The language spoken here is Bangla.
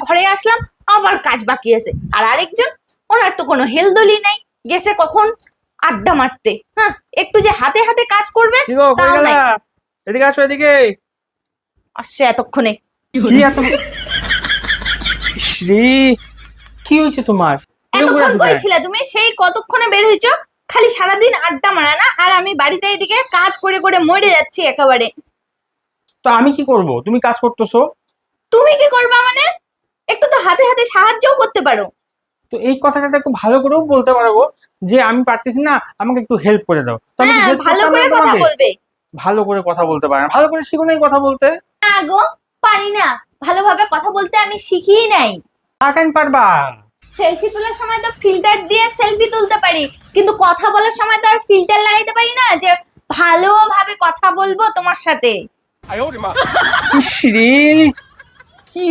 ঘরে আসলাম, আবার কাজ বাকি আছে। আর আরেকজন, ওনার তো কোনো হেলদোলি নাই, গেছে কখন আড্ডা মারতে। হ্যাঁ, একটু যে হাতে হাতে কাজ করবে কি গো, কই তাও গেলা? নাই। এদিকে আসো, এদিকে। আসছে এতক্ষণে। কি এত শ্রী, কি হয়েছে তোমার? এরকম করে এতক্ষণ আছো কই কেন? ছিলে তুমি? সেই কতক্ষণে বের হইছো? খালি সারাদিন আড্ডা মারা না, আর আমি বাড়িতে এদিকে কাজ করে করে মরে যাচ্ছি একেবারে। তো আমি কি করব? তুমি কাজ করতেছো। তুমি কি করবা মানে? একটু তো হাতে হাতে সাহায্যও করতে পারো। তো এই কথাটা একটু ভালো করেও বলতে পারো গো, যে আমি পারতেছি না, আমাকে একটু হেল্প করে দাও। তো আমি হ্যাঁ, হেল্প ভালো করতাম না করে কথা তোমাকে? বলবে। ভালো করে কথা বলতে পারে না, ভালো করে শিখো নাই কথা বলতে। না গো, পারি না। ভালোভাবে কথা বলতে আমি শিখিই নাই। তা কেন পারবা? সেলফি তোলার সময় তো ফিল্টার দিয়ে সেলফি তুলতে পারি, কিন্তু কথা বলার সময় তো আর ফিল্টার লাগাইতে পারি না যে ভালোভাবে কথা বলবো তোমার সাথে। শ্রী, কি